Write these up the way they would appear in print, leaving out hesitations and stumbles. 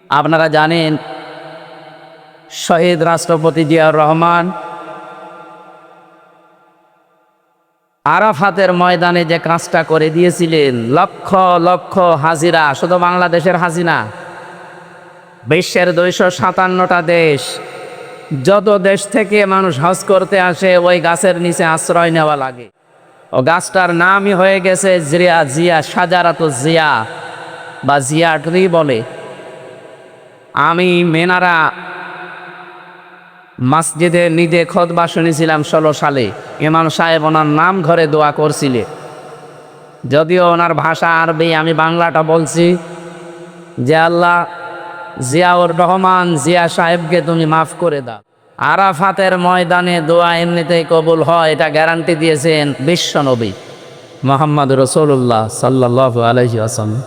আপনারা জানেন শহীদ রাষ্ট্রপতি জিয়াউর রহমান আরাফাতের ময়দানে যে কাজটা করে দিয়েছিলেন, লক্ষ লক্ষ হাজিরা, শুধু বাংলাদেশের হাজিরা, বিশ্বের 257টা দেশ, যত দেশ থেকে মানুষ হজ করতে আসে ওই গাছের নিচে আশ্রয় নেওয়া লাগে। ও গাছটার নামই হয়ে গেছে জিয়া, সাজারাত জিয়া বা জিয়া ট্রি বলে। আমি মেনারা মসজিদে নিজে খুতবা শুনেছিলাম 16 সালে। ইমাম সাহেব ওনার নাম ঘরে দোয়া করছিলেন, যদিও ওনার ভাষা আরবি, আমি বাংলাটা বলছি। যে আল্লাহ জিয়াউর রহমান জিয়া সাহেবকে তুমি মাফ করে দাও। আরাফাতের ময়দানে দোয়া এমনিতেই কবুল হয়, এটা গ্যারান্টি দিয়েছেন বিশ্ব নবী মুহাম্মদ রাসূলুল্লাহ সাল্লাল্লাহু আলাইহি ওয়াসাল্লাম।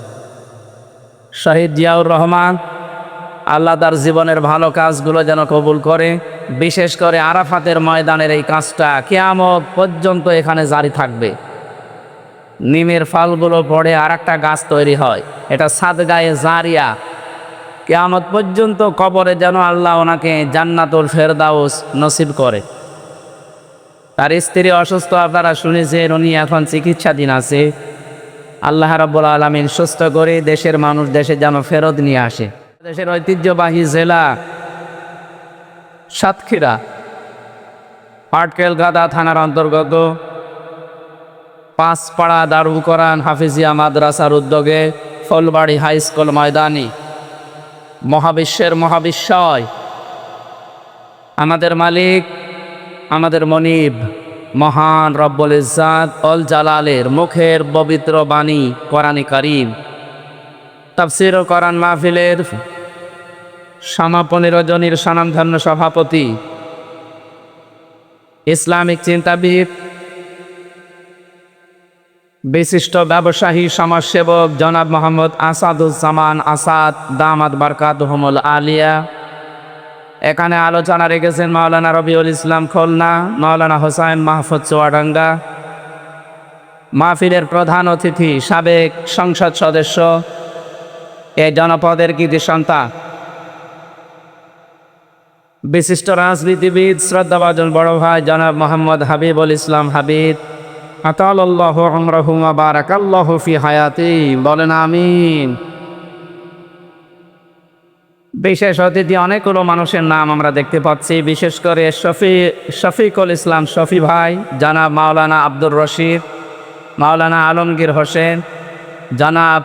শহীদ জিয়াউর রহমান, আল্লাহ তার জীবনের ভালো কাজগুলো যেন কবুল করে। বিশেষ করে আরাফাতের ময়দানের এই কাজটা কিয়ামত পর্যন্ত এখানে জারি থাকবে। নিমের ফলগুলো পড়ে আর একটা গাছ তৈরি হয়, এটা সাদগায়ে জারিয়া। কিয়ামত পর্যন্ত কবরে যেন আল্লাহ ওনাকে জান্নাতুল ফেরদাউস নসিব করে। তার স্ত্রী অসুস্থ, আপনারা শুনেছেন, উনি এখন চিকিৎসাধীন আছে। আল্লাহ রাব্বুল আলামিন সুস্থ করে দেশের মানুষ দেশে যেন ফেরত নিয়ে আসে। দেশের ঐতিহ্যবাহী জেলা সাতক্ষীরা, পাটকেলগাদা থানার অন্তর্গত পাঁচপাড়া দারুল কোরআন হাফিজিয়া মাদ্রাসার উদ্যোগে ফুলবাড়ি হাই স্কুল ময়দানে মহাবিশ্বের মহাবিশ্বয় আমাদের মালিক, আমাদের মনিব, মহান রব্বুল ইজ্জাত অল জালালের মুখের পবিত্র বাণী কোরআনে কারীম তাফসীর ও কোরআন মাহফিলের সমাপনী রজনীর স্বনামধন্য সভাপতি, ইসলামিক চিন্তাবিদ, বিশিষ্ট ব্যবসায়ী সমাজসেবক জনাব মোহাম্মদ আসাদুজ্জামান আসাদ দামাত বারকাতুহুমুল আলিয়া। এখানে আলোচনা রেখেছেন মাওলানা রবিউল ইসলাম খুলনা, মাওলানা হোসাইন মাহফুজ চুয়াডাঙ্গা। মাহফিলের প্রধান অতিথি সাবেক সংসদ সদস্য, এই জনপদের কৃতি সন্তান, বিশিষ্ট রাজনীতিবিদ, শ্রদ্ধাভাজন বড় ভাই জনাব মোহাম্মদ হাবিবুল ইসলাম হাবিব। আতালাল্লাহু উমরাহু ওয়া বারাকাল্লাহু ফি হায়াতি, বলেন আমিন। বিশেষ অতিথি অনেকগুলো মানুষের নাম আমরা দেখতে পাচ্ছি, বিশেষ করে শফিকুল ইসলাম শফি ভাই, জনাব মাওলানা আব্দুর রশিদ, মাওলানা আলমগীর হোসেন, জনাব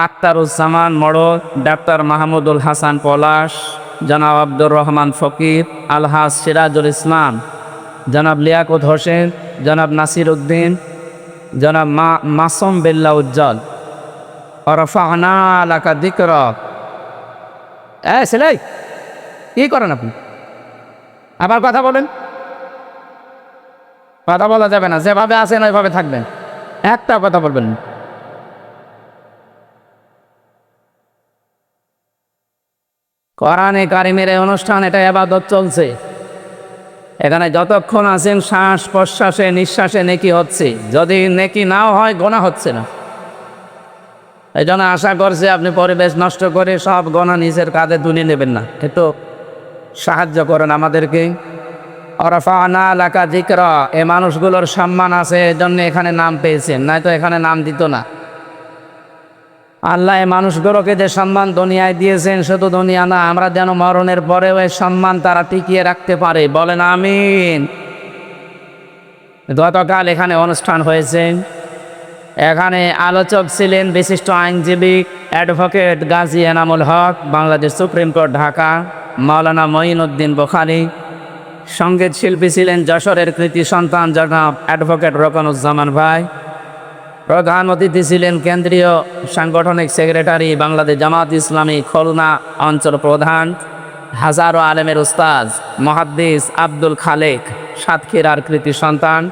আখতারুজ্জামান মোড়ক, ডাক্তার মাহমুদুল হাসান পলাশ, জনাব আব্দুর রহমান ফকির, আলহাজ সিরাজুল ইসলাম, জনাব লিয়াকত হোসেন, জনাব নাসির উদ্দিন, জনাব মাসুম বিল্লাহ উজ্জ্বল। রাফা'না লাকা যিকরাক। ছেলে কি করেন আপনি? আবার কথা বলেন। কথা বলা যাবে না, যেভাবে আছেন ওইভাবে থাকবেন, একটা কথা বলবেন না। কোরআনে কারিমের এই অনুষ্ঠান, এটা ইবাদত চলছে। এখানে যতক্ষণ আছেন শ্বাস প্রশ্বাসে নিঃশ্বাসে নেকি হচ্ছে, যদি নেকি নাও হয় গোনা হচ্ছে না। এই জন্য আশা করছে আপনি পরিবেশ নষ্ট করে সব গোনা নিজের কাঁধে তুলে নেবেন না, একটু সাহায্য করেন আমাদেরকে। রাফা'না লাকা যিকরা, এই মানুষগুলোর সম্মান আছে, এই জন্য এখানে নাম পেয়েছেন, নয়তো এখানে নাম দিত না। আল্লাহ এই মানুষগুলোকে যে সম্মান দুনিয়ায় দিয়েছেন, শুধু দুনিয়া না, আমরা যেন মরণের পরেও এই সম্মান তারা টিকিয়ে রাখতে পারে, বলেন আমিন। গতকাল এখানে অনুষ্ঠান হয়েছে, এখানে আলোচক ছিলেন বিশিষ্ট আইনজীবী advocate Gazi Enamul Haque, Bangladesh supreme court Dhaka, মাওলানা মঈনুদ্দিন বুখারী। সঙ্গীত শিল্পী ছিলেন যশোরের কৃতি সন্তান জনাব অ্যাডভোকেট রকনুজ্জামান ভাই। প্রধান অতিথি ছিলেন কেন্দ্রীয় সাংগঠনিক সেক্রেটারি বাংলাদেশ জামাত ইসলামী খুলনা অঞ্চল প্রধান, হাজারো আলেমের উস্তাদ মুহাদ্দিস আব্দুল খালেক, সাতক্ষীরার কৃতি সন্তান।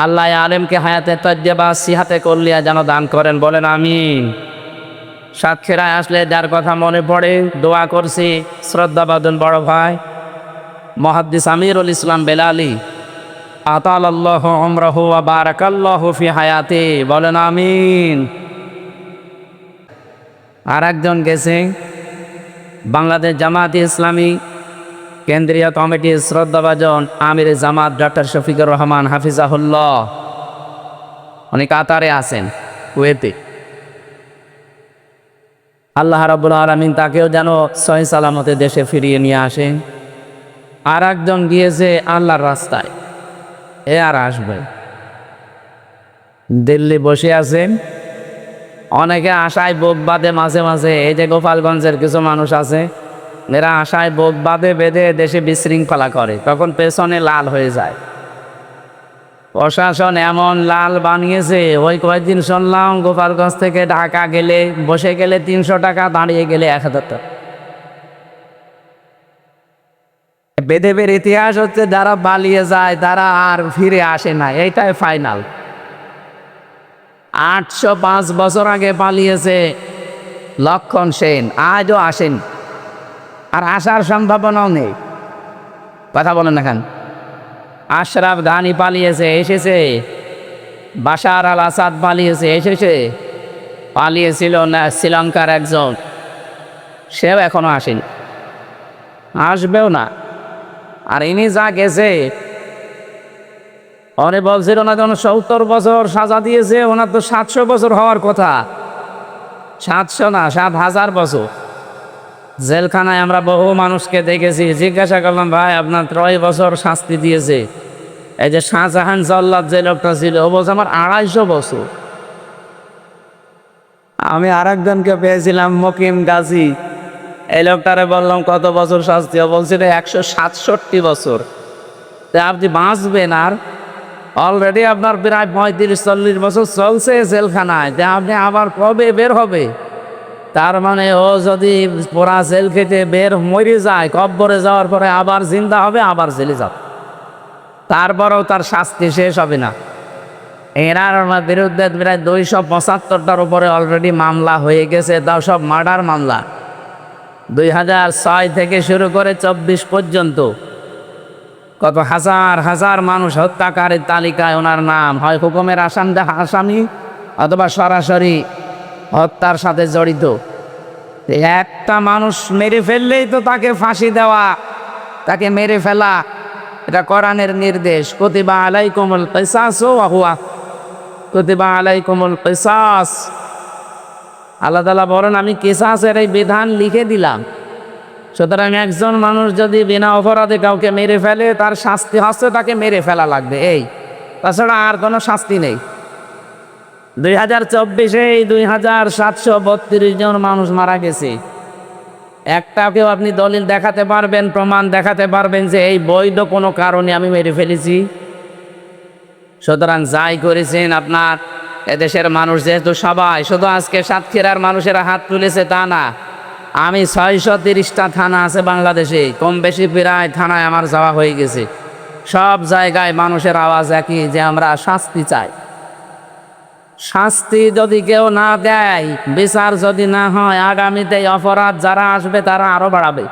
আল্লাহ আলেমকে হায়াতে তজ্জেবা সিহাতে কল্লিয়া যেন দান করেন, বলেন আমিন। সাতক্ষীরায় আসলে যার কথা মনে পড়ে দোয়া করছি, শ্রদ্ধাভাজন বড় ভাই মুহাদ্দিস আমিরুল ইসলাম বেলালী, আতালাল্লাহু উমরাহু ওয়া বারাকাল্লাহু ফি হায়াতি, বলেন আমিন। আর একজন গেছে বাংলাদেশ জামায়াতে ইসলামী কেন্দ্রীয় কমিটির শ্রদ্ধাভাজন আমির জামাত ডক্টর শফিকুর রহমান হাফিজাহুল্লাহ, উনি কাতারে আছেন, কুয়েতে। আল্লাহ রাব্বুল আলামিন তাকেও যেন সহি সালামতে দেশে ফিরিয়ে নিয়ে আসেন। আর একজন গিয়েছে আল্লাহর রাস্তায়, এ আর আসবে। দিল্লি বসে আছেন, অনেকে আশায় বুক বাঁধে মাঝে মাঝে। এই যে গোপালগঞ্জের কিছু মানুষ আছে, এরা আশায় বুক বাঁধে বেঁধে দেশে বিশৃঙ্খলা করে, তখন পেছনে লাল হয়ে যায়। প্রশাসন এমন লাল বানিয়েছে, ওই কয়েকদিন শুনলাম গোপালগঞ্জ থেকে ঢাকা গেলে বসে গেলে 300 টাকা, দাঁড়িয়ে গেলে 1000 টাকা। বেদেবের ইতিহাস হচ্ছে যারা পালিয়ে যায় তারা আর ফিরে আসে না, এইটাই ফাইনাল। 805 বছর আগে পালিয়েছে লক্ষণ সেন, আজও আসেন, আর আসার সম্ভাবনাও নেই। কথা বলেন না কেন? আশরাফ গানি পালিয়েছে, এসেছে। বাশার আল আসাদ পালিয়েছে, এসেছে। পালিয়েছিল না শ্রীলঙ্কার একজন, সেও এখনো আসেনি, আসবেও না। আর ইনি যা গেছে, অনেক বলছিল না যেন 70 বছর সাজা দিয়েছে, ওনার তো 700 বছর হওয়ার কথা। 700 না, 7000 বছর জেলখানায়। আমরা বহু মানুষকে দেখেছি, জিজ্ঞাসা করলাম, ভাই আপনার 3 বছর শাস্তি দিয়েছে। এই যে শাহজাহান জল্লাদ যে লোকটা ছিল, ও বলছে আমার 250 বছর। আমি আর একজনকে পেয়েছিলাম, মকিম গাজী, এই লোকটারে বললাম কত বছর শাস্তি, ও বলছিল 167 বছর। তা আপনি বাঁচবেন, আর অলরেডি আপনার প্রায় 35-40 বছর চলছে জেলখানায়, তা আপনি আবার কবে বের হবে? তার মানে ও যদি পোড়া জেল খেতে বের মরে যায়, কব্বরে যাওয়ার পরে আবার জিন্দা হবে, আবার জেলে যাবে, তারপরেও তার শাস্তি শেষ হবে না। এনার বিরুদ্ধে প্রায় 275টার উপরে অলরেডি মামলা হয়ে গেছে, তাও সব মার্ডার মামলা। 2006 থেকে শুরু করে 24 পর্যন্ত কত হাজার হাজার মানুষ হত্যাকারীর তালিকায় ওনার নাম, হয় হুকুমের আসামি অথবা সরাসরি হত্যার সাথে জড়িত। একটা মানুষ মেরে ফেললেই তো তাকে ফাঁসি দেওয়া, তাকে মেরে ফেলা, এটা কোরআনের নির্দেশ। কুতিবা আলাইকুমুল কিসাস ওয়া হুয়া কুতিবা আলাইকুমুল কিসাস। আল্লাহ তাআলা বলেন, আমি কিসাসের এই বিধান লিখে দিলাম। সুতরাং একজন মানুষ যদি বিনা অপরাধে কাউকে মেরে ফেলে, তার শাস্তি হচ্ছে তাকে মেরে ফেলা লাগবে, এই, তাছাড়া আর কোনো শাস্তি নেই। 2024-এ 2732 জন মানুষ মারা গেছে। একটাকেও আপনি দলিল দেখাতে পারবেন, প্রমাণ দেখাতে পারবেন যে এই বৈধ কোনো কারণে আমি মেরে ফেলেছি? সুতরাং যাই করেছেন আপনার এদেশের মানুষ, যেহেতু সবাই, শুধু আজকে সাতক্ষীরার মানুষেরা হাত তুলেছে তা না, আমি 630টা থানা আছে বাংলাদেশে, কম বেশি প্রায় থানায় আমার যাওয়া হয়ে গেছে। সব জায়গায় মানুষের আওয়াজ একই, যে আমরা শাস্তি চাই। শাস্তি যদি কেউ না দেয়, বিচার যদি না হয়, আগামীতে অপরাধ যারা আসবে তারা আরো বাড়াবে।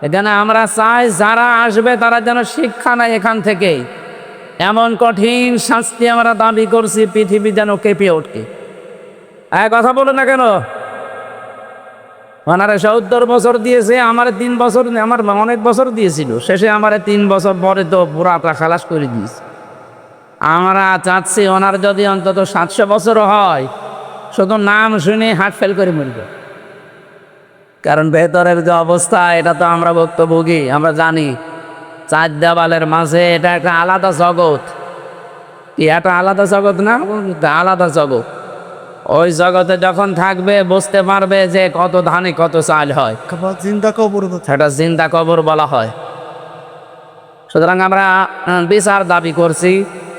এখানে আমরা চাই যারা আসবে তারা যেন শিক্ষা নেয় এখান থেকে। এমন কঠিন শাস্তি আমরা দাবি করছি, পৃথিবী যেন কেঁপে ওঠে। কথা বলো না কেন? ওনারা 70 বছর দিয়েছে, আমার 3 বছর, আমার অনেক বছর দিয়েছিল, শেষে আমার 3 বছর পরে তো পুরাটা খালাস করে দিয়েছে। আমরা চাচ্ছি ওনার যদি অন্তত 700 বছর হয়, শুধু নাম শুনে হার্ট ফেল করে মরবে। কারণ ভেতরের যে অবস্থা, এটা তো আমরা ভুক্তভোগী, আমরা জানি। 4 দেওয়ালের মাঝে এটা একটা আলাদা জগৎ। এটা আলাদা জগৎ না, আলাদা জগৎ। ওই জগতে যখন থাকবে বুঝতে পারবে যে কত ধানে কত চাল হয়। জিন্দা কবর, সেটা জিন্দা কবর বলা হয়। সুতরাং আমরা বিচার দাবি করছি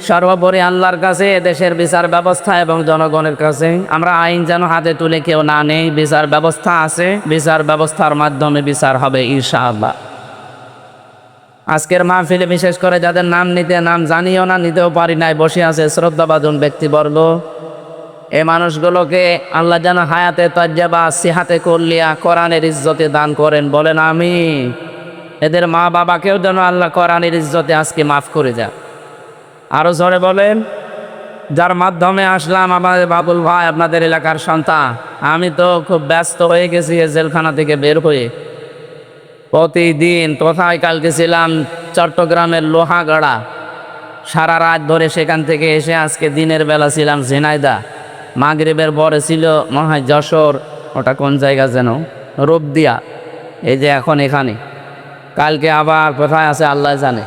সর্বোপরি আল্লাহর কাছে, দেশের বিচার ব্যবস্থা এবং জনগণের কাছে। আমরা আইন যেন হাতে তুলে কেউ না নেই, বিচার ব্যবস্থা আছে, বিচার ব্যবস্থার মাধ্যমে বিচার হবে ইনশাআল্লাহ। আজকের মাহফিলে বিশেষ করে যাদের নাম জানিও না, নিতেও পারি নাই, বসে আছে শ্রদ্ধাভাজন ব্যক্তিবর্গ, এই মানুষগুলোকে আল্লাহ যেন হায়াতে তাজ্জাবা সিহাতে করলিয়া কোরআনের ইজ্জতে দান করেন, বলেন আমিন। এদের মা বাবাকেও যেন আল্লাহ কোরআনের ইজ্জতে আজকে মাফ করে যান। আরো জোরে বলেন যার মাধ্যমে আসলাম আমাদের বাবুল ভাই আপনাদের এলাকার সন্তান। আমি তো খুব ব্যস্ত হয়ে গেছি এই জেলখানা থেকে বের হয়ে। প্রতিদিন কোথায় কালকে ছিলাম চট্টগ্রামের লোহাগড়া, সারা রাত ধরে সেখান থেকে এসে আজকে দিনের বেলা ছিলাম ঝিনাইদা, মাগরিবের পরে ছিল মনে হয় যশোর, ওটা কোন জায়গা যেন, রূপদিয়া, এই যে এখন এখানে, কালকে আবার কোথায় আছে আল্লাহ জানে।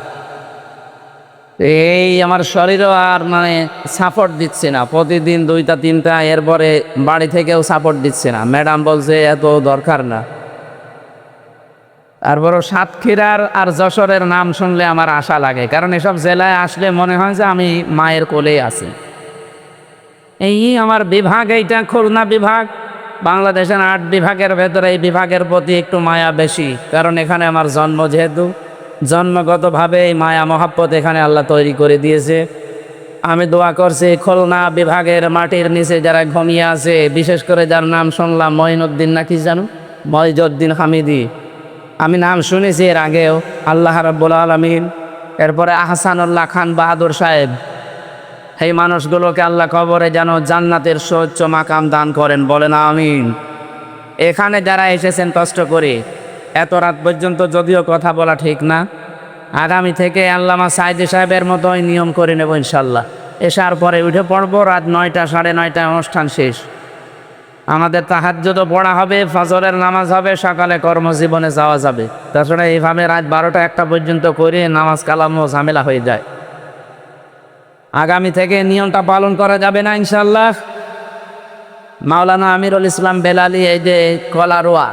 এই আমার শরীরও আর মানে সাপোর্ট দিচ্ছে না, প্রতিদিন 2টা 3টা, এরপরে বাড়ি থেকেও সাপোর্ট দিচ্ছে না। ম্যাডাম বলছে এত দরকার না। তারপরও সাতক্ষীরার আর যশোরের নাম শুনলে আমার আশা লাগে, কারণ এসব জেলায় আসলে মনে হয় যে আমি মায়ের কোলেই আছি। এই আমার বিভাগ, এইটা খুলনা বিভাগ, বাংলাদেশের 8 বিভাগের ভেতরে এই বিভাগের প্রতি একটু মায়া বেশি, কারণ এখানে আমার জন্ম, যেহেতু জন্মগতভাবে এই মায়া মহাব্বত এখানে আল্লাহ তৈরি করে দিয়েছে। আমি দোয়া করছি খুলনা বিভাগের মাটির নিচে যারা ঘুমিয়ে আছে, বিশেষ করে যার নাম শুনলাম মঈনুদ্দিন নাকি জানো, মঈজউদ্দিন হামিদি, আমি নাম শুনেছি এর আগেও, আল্লাহ রাব্বুল আলামিন, এরপরে আহসানুল্লাহ খান বাহাদুর সাহেব, এই মানুষগুলোকে আল্লাহ কবরে যেন জান্নাতের সর্বোচ্চ মাকাম দান করেন, বলেন আমিন। এখানে যারা এসেছেন কষ্ট করে এত রাত পর্যন্ত, যদিও কথা বলা ঠিক না, আগামী থেকে আল্লামা সাইদি সাহেবের মতোই নিয়ম করে নেব ইনশাল্লাহ। এসার পরে উঠে পড়বো, রাত 9টা 9:30 অনুষ্ঠান শেষ। আমাদের তাহাজ্জুদও পড়া হবে, ফজরের নামাজ হবে, সকালে কর্মজীবনে যাওয়া যাবে। তাছাড়া এইভাবে রাত 12টা 1টা পর্যন্ত করে নামাজ কালামও ঝামেলা হয়ে যায়। আগামী থেকে নিয়মটা পালন করা যাবে না ইনশাল্লাহ। মাওলানা আমিরুল ইসলাম বেলালি, এই যে কলারোয়া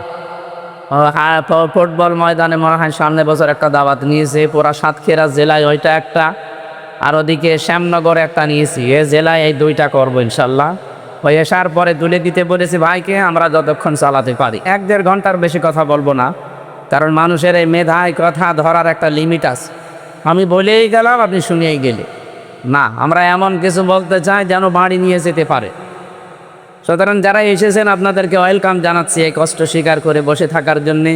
ফুটবল ময়দানে মনে হয় সামনে বছর একটা দাওয়াত নিয়েছে, পুরা সাতক্ষীরা জেলায় ওইটা একটা, আর ওদিকে শ্যামনগরে একটা নিয়েছি। এ জেলায় এই 2টা করবো ইনশাল্লাহ। ওই এসার পরে তুলে দিতে বলেছি ভাইকে, আমরা যতক্ষণ চালাতে পারি। 1-1.5 ঘন্টার বেশি কথা বলবো না, কারণ মানুষের এই মেধায় কথা ধরার একটা লিমিট আছে। আমি বলেই গেলাম, আপনি শুনিয়েই গেলে না, আমরা এমন কিছু বলতে চাই যেন বাড়ি নিয়ে যেতে পারে। সুতরাং যারা এসেছেন আপনাদেরকে ওয়েলকাম জানাচ্ছি, এই কষ্ট স্বীকার করে বসে থাকার জন্যে।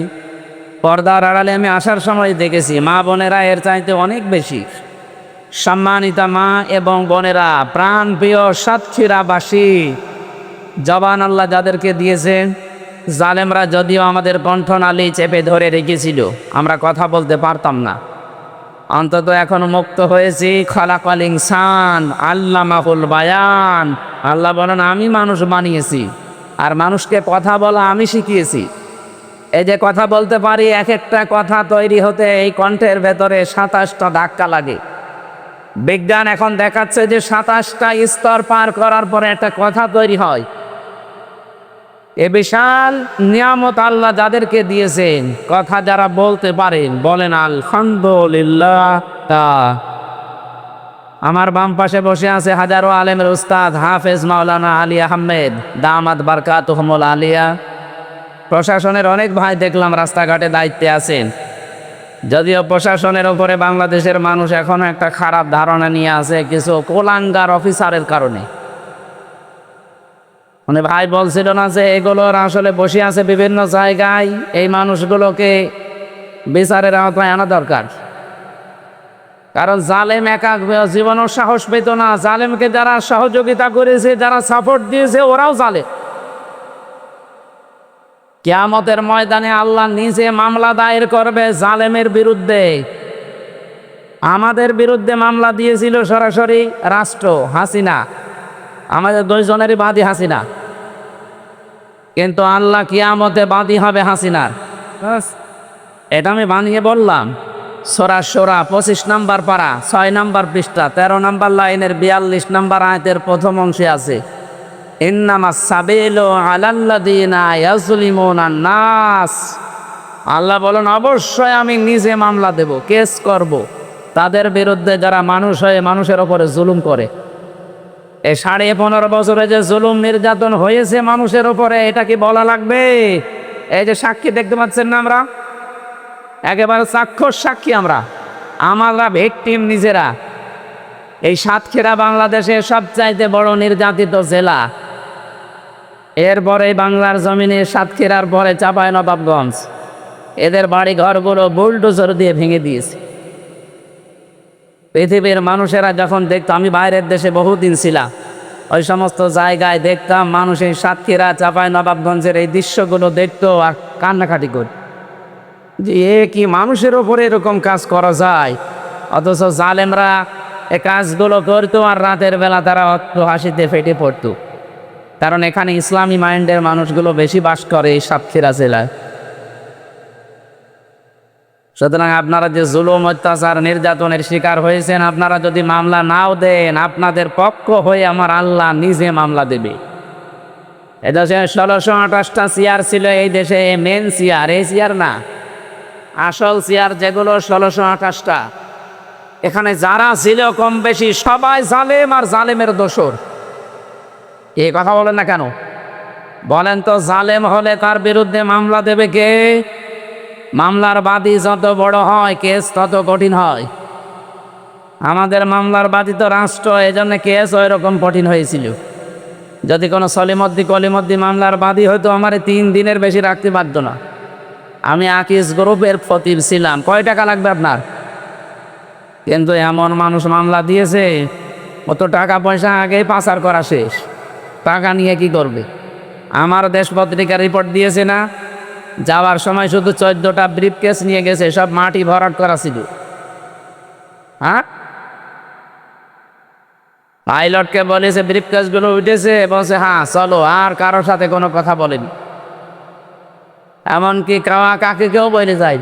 পর্দার আড়ালে আমি আসার সময় দেখেছি মা বোনেরা এর চাইতে অনেক বেশি সম্মানিতা, মা এবং বোনেরা, প্রাণ প্রিয় সাতক্ষীরাবাসী, জবান আল্লাহ যাদেরকে দিয়েছেন। জালেমরা যদিও আমাদের কণ্ঠনালী চেপে ধরে রেখেছিল, আমরা কথা বলতে পারতাম না, অন্তত এখন মুক্ত হয়েছি। খলাকাল ইনসান আল্লামাহুল বায়ান, আল্লাহ বলেন আমি মানুষ বানিয়েছি, আর মানুষকে কথা বলা আমি শিখিয়েছি। এই যে কথা বলতে পারি, এক একটা কথা তৈরি হতে এই কণ্ঠের ভেতরে 27টা ধাক্কা লাগে। বিজ্ঞান এখন দেখাচ্ছে যে 27টা স্তর পার করার পরে একটা কথা তৈরি হয়। এ বিশাল নিয়ামত আল্লাহ যাদেরকে দিয়েছেন, কথা যারা বলতে পারেন, বলেন আলহামদুলিল্লাহ। আমার বাম পাশে বসে আছে হাজারো আলেমের উস্তাদ হাফেজ মাওলানা আলী আহমেদ, দামাত বারকাতুহুমুল আলিয়া। প্রশাসনের অনেক ভাই দেখলাম রাস্তাঘাটে দায়িত্বে আছেন, যদিও প্রশাসনের ওপরে বাংলাদেশের মানুষ এখনো একটা খারাপ ধারণা নিয়ে আছে কিছু কোলাঙ্গার অফিসারের কারণে। মানে ভাই বলছিল না যে এগুলোর আসলে বসে আছে বিভিন্ন জায়গায়, এই মানুষগুলোকে বিচারের আওতায় আনা দরকার। কারণ জালেম একা জীবনের সাহস পেত না, জালেমকে যারা সহযোগিতা করেছে, যারা সাপোর্ট দিয়েছে, ওরাও জালেম। কিয়ামতের ময়দানে আল্লাহ নিজে মামলা দায়ের করবে জালেমের বিরুদ্ধে। আমাদের বিরুদ্ধে মামলা দিয়েছিল সরাসরি রাষ্ট্র, হাসিনা, আমাদের 2 জনেরই বাদী হাসিনা, কিন্তু আল্লাহ কিয়ামতে বাদী হবে হাসিনার। এটা আমি বানিয়ে বললাম। সূরা শুরা 25 নম্বর পারা 6 নম্বর পৃষ্ঠা 13 নম্বর লাইনের 42 নম্বর আয়াতের প্রথম অংশে আছে, ইন্নামাস সাবিলু আলাল্লাযিনা ইয়াজলিমুনান নাস। আল্লাহ বলেন অবশ্যই আমি নিজে মামলা দেব, কেস করব তাদের বিরুদ্ধে যারা মানুষ হয়ে মানুষের ওপরে জুলুম করে। এই 15.5 বছরে যে জুলুম নির্যাতন হয়েছে মানুষের ওপরে, এটা কি বলা লাগবে? এই যে সাক্ষী দেখতে পাচ্ছেন না, আমরা একেবারে চাক্ষুষ সাক্ষী, আমরা ভিকটিম নিজেরা। এই সাতক্ষীরা বাংলাদেশের সবচাইতে বড় নির্যাতিত জেলা, এরপরে বাংলার জমিনে সাতক্ষীরার পরে চাঁপাইনবাবগঞ্জ। এদের বাড়ি ঘরগুলো বুলডোজার দিয়ে ভেঙে দিয়েছে। পৃথিবীর মানুষেরা যখন দেখতো, আমি বাইরের দেশে বহুদিন ছিলাম, ওই সমস্ত জায়গায় দেখতাম মানুষ এই সাতক্ষীরা চাঁপাইনবাবগঞ্জের এই দৃশ্যগুলো দেখতো আর কান্নাকাটি করত যে এ কি মানুষের ওপরে এরকম কাজ করা যায়। অথচ জালেমরা এ কাজগুলো করতো আর রাতের বেলা তারা অট্ট হাসিতে ফেটে পড়তো, কারণ এখানে ইসলামী মাইন্ডের মানুষগুলো বেশি বাস করে এই সাতক্ষীরা জেলায়। সুতরাং আপনারা যে জুলুম, অত্যাচার, নির্যাতনের শিকার হয়েছেন, আপনারা যদি মামলা নাও দেন, আপনাদের পক্ষ হয়ে আমার আল্লাহ নিজে মামলা দেবে। এদেশে 1628টা চেয়ার ছিল, এই দেশে মেন চেয়ার, এই চেয়ার না, আসল চেয়ার যেগুলো 1628টা, এখানে যারা ছিল কম বেশি সবাই জালেম আর জালেমের দোসর। এই কথা বলেন না কেন? বলেন তো, জালেম হলে তার বিরুদ্ধে মামলা দেবে কে? মামলার বাদী যত বড় হয় কেস তত কঠিন হয়। আমাদের মামলার বাদী তো রাষ্ট্র, এই জন্য কেস ওই রকম কঠিন হয়েছিল। যদি কোনো সলিমদ্দি কলিমদ্দি মামলার বাদী হয়তো আমার 3 দিনের বেশি রাখতে পারতো না। আমি আকিস গ্রুপের ফতিব ছিলাম, কয় টাকা লাগবে আপনার? কিন্তু এমন মানুষ মামলা দিয়েছে, অত টাকা পয়সা আগেই পাচার করা শেষ, টাকা নিয়ে কি করবে? আমার দেশ পত্রিকা রিপোর্ট দিয়েছে না, যাওয়ার সময় শুধু 14টা ব্রিফকেস নিয়ে গেছে, সব মাটি ভরাট করা ছিল। হ্যাঁ, পাইলটকে বলেছে ব্রিফকেসগুলো উঠেছে, বলছে হ্যাঁ চলো, আর কারোর সাথে কোনো কথা বলেনি। এমনকি কাকে কেউ বলে যায়।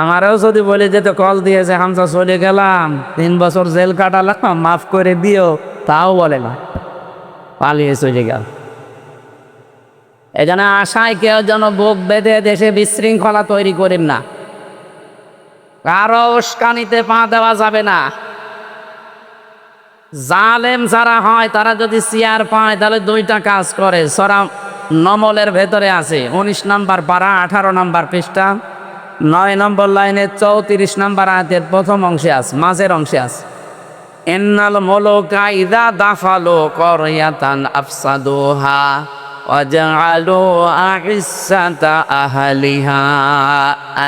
আমারও যদি বলে যেত, কল দিয়েছে হামসা চলে গেলাম, 3 বছর জেল কাটালাম, মাফ করে দিও, তাও বলে না, পালিয়ে চলে গেল। এই জন্য আশায় কেউ যেন বুক বেঁধে দেশে বিশৃঙ্খলা তৈরি করেন না, কারো উস্কানিতে পা দেওয়া যাবে না। জালেম যারা হয় তারা যদি চেয়ার পায় তাহলে 2টা কাজ করে। সূরা নমলের ভেতরে আছে, 19 নম্বর পারা 18 নম্বর পৃষ্ঠা 9 নম্বর লাইনে 34 নম্বর আয়াতের প্রথম অংশে আছে, মাঝের অংশে আছে, ইন্নাল মুলুকা ইযা দাখালু ক্বরয়াতান আফসাদুহা ওয়াজআলু আ'iজ্জাতা আহলিহা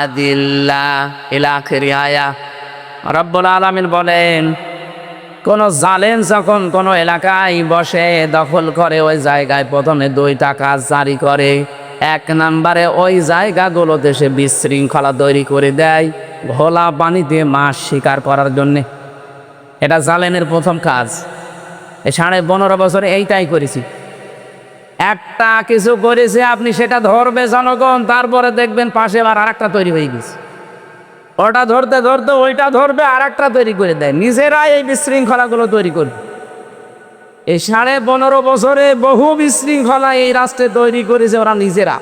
আদিল্লা ইলা আখির আয়া। রব্বুল আলামিন বলেন, কোন জালেম যখন কোন এলাকায় বসে দখল করে, ওই জায়গায় প্রথমে 2টা কাজ জারি করে। 1 নম্বরে ওই জায়গাগুলোতে সে বিশৃঙ্খলা তৈরি করে দেয়, ঘোলা পানিতে মাছ শিকার করার জন্যে। এটা জালেমের প্রথম কাজ। এই 15.5 বছরে এইটাই করেছি। একটা কিছু করেছে, আপনি সেটা ধরবে জনগণ, তারপরে দেখবেন পাশে আবার আরেকটা তৈরি হয়ে গেছে। ওটা ধরতে ধরতে ওইটা ধরবে, আরেকটা তৈরি করে দেয়, নিজেরাই এই বিশৃঙ্খলাগুলো তৈরি করবে। এই 15.5 বছরে বহু বিশৃঙ্খলা এই রাষ্ট্রে তৈরি করেছে ওরা নিজেরা।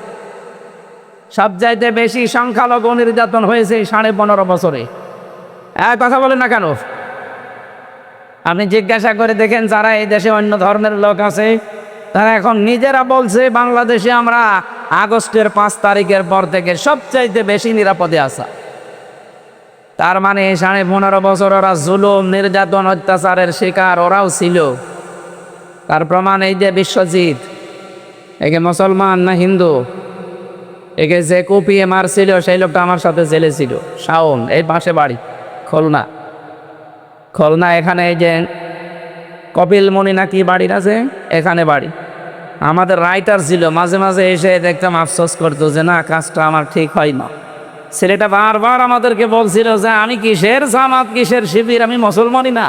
সবচাইতে বেশি সংখ্যালঘু নির্যাতন হয়েছে এই 15.5 বছরে। কথা বলেন না কেন? আপনি জিজ্ঞাসা করে দেখেন, যারা এই দেশে অন্য ধর্মের লোক আছে, তারা এখন নিজেরা বলছে বাংলাদেশে আমরা আগস্টের 5 তারিখের পর থেকে সবচাইতে বেশি নিরাপদে আসা। তার মানে 15.5 বছর ওরা জুলুম, নির্যাতন, অত্যাচারের শিকার ওরাও ছিল। তার প্রমাণ এই যে বিশ্বজিৎ, একে মুসলমান না হিন্দু, একে যে কুপিয়ে মারছিল সেই লোকটা আমার সাথে জেলে ছিল। শাওন, এই পাশে বাড়ি, খুলনা। এখানে এই যে কপিল মনি না কি বাড়ির আছে, এখানে বাড়ি। আমাদের রাইটার ছিল, মাঝে মাঝে এসে দেখতাম আফসোস করতো যে না, কাজটা আমার ঠিক হয় না। ছেলেটা বারবার আমাদেরকে বলছিল যে আমি কিসের জামাত, কিসের শিবির, আমি মুসলমানই না।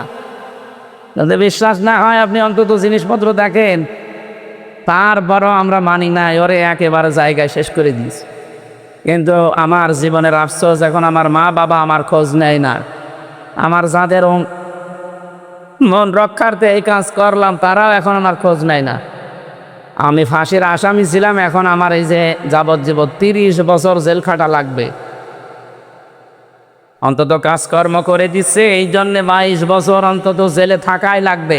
যদি বিশ্বাস না হয় আপনি অন্তত জিনিসপত্র দেখেন। তারপরও আমরা মানি না, ওরে একেবারে জায়গায় শেষ করে দিয়েছি। কিন্তু আমার জীবনের আফসোস, এখন আমার মা বাবা আমার খোঁজ নেয় না। আমার যাদের মন রক্ষার্থে এই কাজ করলাম, তারাও এখন আমার খোঁজ নেয় না। আমি ফাঁসির আসামি ছিলাম, এখন আমার এই যে যাবজ্জীবন 30 বছর জেল খাটা লাগবে। অন্তত কাজকর্ম করে দিচ্ছে, এই জন্যে 22 বছর অন্তত জেলে থাকাই লাগবে।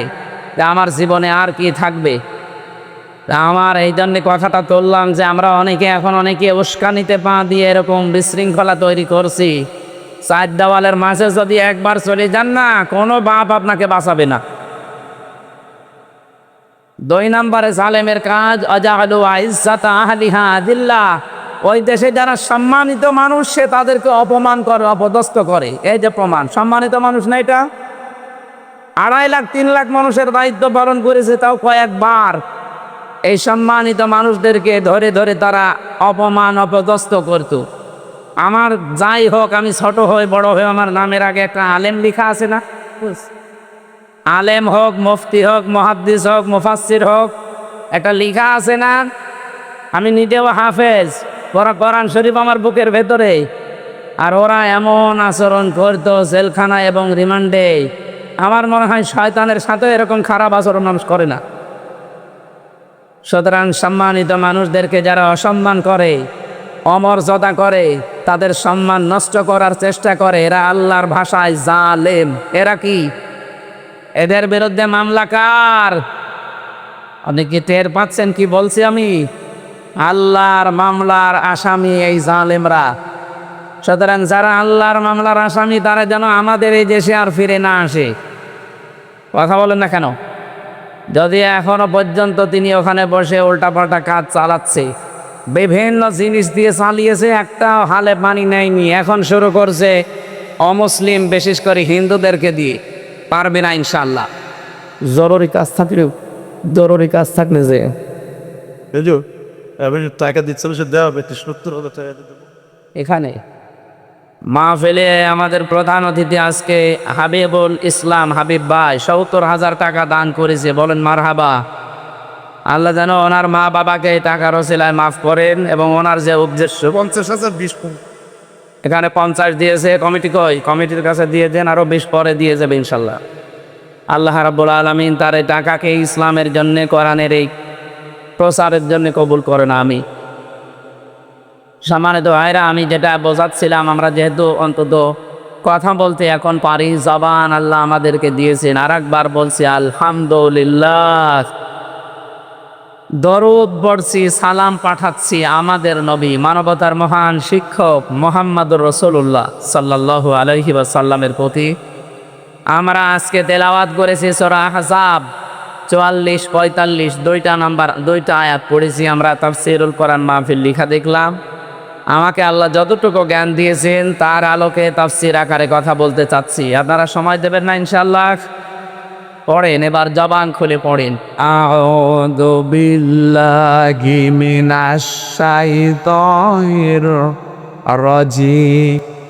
আমার জীবনে আর কি থাকবে? আমার এই জন্যে কথাটা তুললাম যে আমরা অনেকে উস্কানিতে পা দিয়ে এরকম বিশৃঙ্খলা তৈরি করছি। 4 দেওয়ালের মাঝে যদি একবার চলে যান না, কোনো বাপ আপনাকে বাঁচাবে না। 2 নম্বরে জালেমের কাজ, আজালু আইজ্জাতা আহলিহা আদিল্লা, ওই দেশে যারা সম্মানিত মানুষ সে তাদেরকে অপমান করে, অপদস্থ করে। এই যে প্রমাণ, সম্মানিত মানুষ না এটা। 2.5 লাখ 3 লাখ মানুষের দায়িত্ব পালন করেছে, তাও কয়েকবার। এই সম্মানিত মানুষদেরকে ধরে ধরে তারা অপমান অপদস্থ করত। আমার যাই হোক, আমি ছোট হয়ে বড় হয়ে আমার নামের আগে একটা আলেম লেখা আছে না? আলেম হোক, মুফতি হোক, মুহাদ্দিস হোক, মুফাসসির হোক, একটা লেখা আছে না? আমি নিজেও হাফেজ, ওরা কোরআন শরীফ আমার বুকের ভেতরে। আর ওরা এমন আচরণ করতো জেলখানায় এবং রিমান্ডে, আমার মনে হয় শয়তানের সাথে এরকম খারাপ আচরণ মানুষ করে না। সুতরাং সম্মানিত মানুষদেরকে যারা অসম্মান করে, অমর্যাদা করে, তাদের সম্মান নষ্ট করার চেষ্টা করে, এরা আল্লাহর ভাষায় জালেম। এরা কি? এদের বিরুদ্ধে মামলা কার? আপনি কি টের পাচ্ছেন কি বলছি আমি? আল্লাহর মামলার আসামি এই জালেমরা। সুতরাং যারা আল্লাহর মামলার আসামি তারা যেন আমাদের এই দেশে আর ফিরে না আসে। কথা বলেন না কেন? যদি এখনো পর্যন্ত তিনি ওখানে বসে উল্টাপাল্টা কাজ চালাচ্ছে, বিভিন্ন জিনিস দিয়ে চালিয়েছে, একটা হালে পানি নেয়নি, এখন শুরু করছে অমুসলিম বিশেষ করে হিন্দুদেরকে দিয়ে। পারবে না ইনশাল্লাহ। জরুরি কাজ থাকলে যে টাকা দিচ্ছে সে দেওয়া হবে 70,000 টাকা দিতে এখানে মাহফিলে আমাদের প্রধান অতিথি আজকে হাবিবুল ইসলাম হাবিব ভাই 70,000 টাকা দান করেছে। বলেন মারহাবা। আল্লাহ যেন ওনার মা বাবাকে এই টাকার ওসিলায় মাফ করেন এবং ওনার যে উদ্দেশ্য 50,000 20 এখানে 50 দিয়েছে, কমিটি কই? কমিটির কাছে দিয়ে দেন, আরো 20 পরে দিয়ে যাবে ইনশাল্লাহ। আল্লাহ রাব্বুল আলামিন তার এই টাকাকে ইসলামের জন্য, কোরআনের এই প্রচারের জন্য কবুল করেন। আমি সম্মানিত ভাইরা, আমি যেটা বোঝাচ্ছিলাম, আমরা যেহেতু অন্তত কথা বলতে এখন পারি, জবান আল্লাহ আমাদেরকে দিয়েছেন। আর একবার বলছি আলহামদুলিল্লাহ। দরুদ পড়ছি, সালাম পাঠাচ্ছি আমাদের নবী, মানবতার মহান শিক্ষক মুহাম্মদুর রাসূলুল্লাহ সাল্লাল্লাহু আলাইহি ওয়াসাল্লামের প্রতি। আমরা আজকে তেলাওয়াত করেছি সূরা আহজাব 44 45 দুইটা আয়াত পড়েছি। আমরা তাফসীরুল কোরআন মাহফিল লেখা দেখলাম। আমাকে আল্লাহ যতটুকু জ্ঞান দিয়েছেন তার আলোকে তাফসীর আকারে কথা বলতে চাচ্ছি। আপনারা সময় দেবেন না ইনশাআল্লাহ? পড়েন, এবার জবান খুলে পড়েন। আউযু বিল্লাহি মিনাশ শাইতানির রাজিম।